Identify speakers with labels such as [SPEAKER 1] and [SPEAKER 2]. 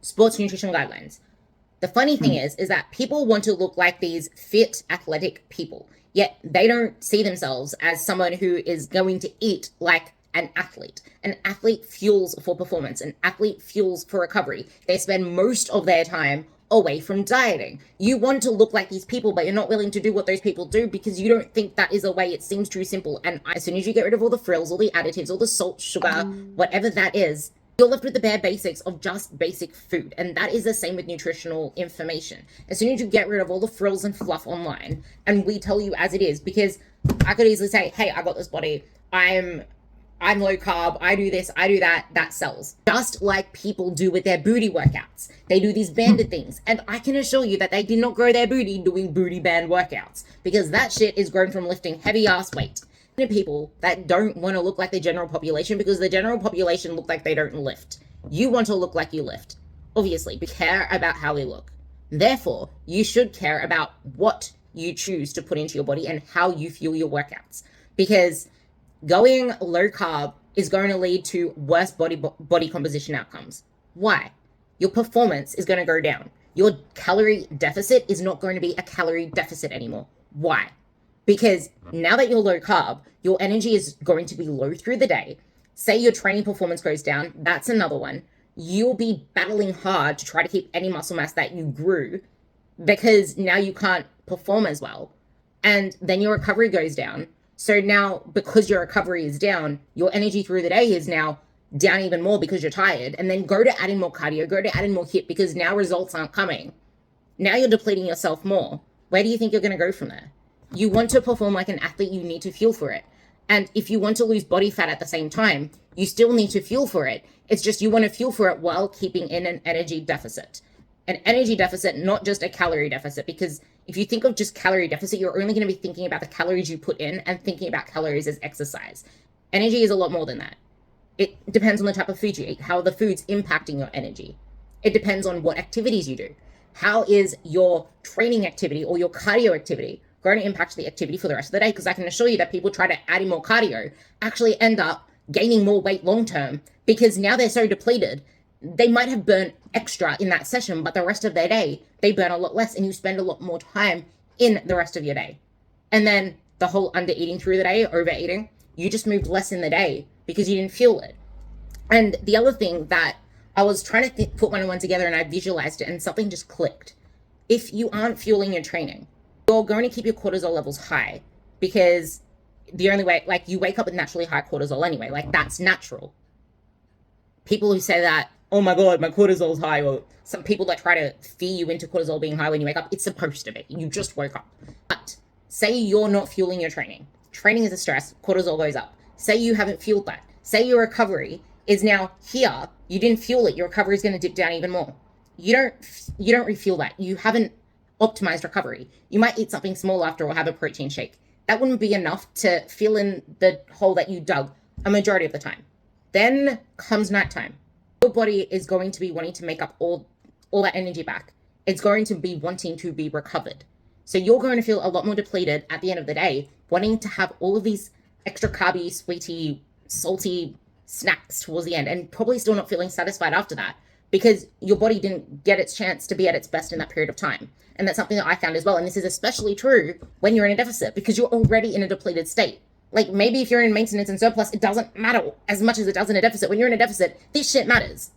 [SPEAKER 1] sports nutrition guidelines. The funny thing is that people want to look like these fit, athletic people, yet they don't see themselves as someone who is going to eat like an athlete. An athlete fuels for performance. An athlete fuels for recovery. They spend most of their time away from dieting. You want to look like these people, but you're not willing to do what those people do because you don't think that is a way. It seems too simple. And as soon as you get rid of all the frills, all the additives, all the salt, sugar, whatever that is, you're left with the bare basics of just basic food. And that is the same with nutritional information. As soon as you get rid of all the frills and fluff online, and we tell you as it is, because I could easily say, hey, I got this body, I'm low carb, I do this, I do that, that sells. Just like people do with their booty workouts. They do these banded things. And I can assure you that they did not grow their booty doing booty band workouts, because that shit is grown from lifting heavy ass weight. People that don't want to look like the general population, because the general population look like they don't lift. You want to look like you lift. Obviously, care about how we look. Therefore, you should care about what you choose to put into your body and how you fuel your workouts. Because going low carb is going to lead to worse body composition outcomes. Why? Your performance is going to go down. Your calorie deficit is not going to be a calorie deficit anymore. Why? Because now that you're low carb, your energy is going to be low through the day. Say your training performance goes down, that's another one. You'll be battling hard to try to keep any muscle mass that you grew because now you can't perform as well. And then your recovery goes down. So now, because your recovery is down, your energy through the day is now down even more because you're tired. And then go to adding more cardio, go to adding more HIIT because now results aren't coming. Now you're depleting yourself more. Where do you think you're going to go from there? You want to perform like an athlete, you need to fuel for it. And if you want to lose body fat at the same time, you still need to fuel for it. It's just you want to fuel for it while keeping in an energy deficit. An energy deficit, not just a calorie deficit, because if you think of just calorie deficit, you're only going to be thinking about the calories you put in and thinking about calories as exercise. Energy is a lot more than that. It depends on the type of food you eat, how the food's impacting your energy. It depends on what activities you do. How is your training activity or your cardio activity going to impact the activity for the rest of the day? Because I can assure you that people try to add in more cardio actually end up gaining more weight long term because now they're so depleted. They might have burnt extra in that session, but the rest of their day, they burn a lot less and you spend a lot more time in the rest of your day. And then the whole under eating through the day, overeating, you just moved less in the day because you didn't fuel it. And the other thing that I was trying to put one and one together and I visualized it and something just clicked. If you aren't fueling your training, you're going to keep your cortisol levels high because the only way, like you wake up with naturally high cortisol anyway, like that's natural. People who say that, oh my God, my cortisol's high, or some people that try to fear you into cortisol being high when you wake up, it's supposed to be. You just woke up. But say you're not fueling your training. Training is a stress, cortisol goes up. Say you haven't fueled that. Say your recovery is now here, you didn't fuel it, your recovery is going to dip down even more. You don't refuel that. You haven't optimized recovery. You might eat something small after or have a protein shake. That wouldn't be enough to fill in the hole that you dug a majority of the time. Then comes nighttime. Your body is going to be wanting to make up all that energy back. It's going to be wanting to be recovered. So you're going to feel a lot more depleted at the end of the day, wanting to have all of these extra carby, sweety, salty snacks towards the end, and probably still not feeling satisfied after that because your body didn't get its chance to be at its best in that period of time. And that's something that I found as well. And this is especially true when you're in a deficit because you're already in a depleted state. Like maybe if you're in maintenance and surplus, it doesn't matter as much as it does in a deficit. When you're in a deficit, this shit matters.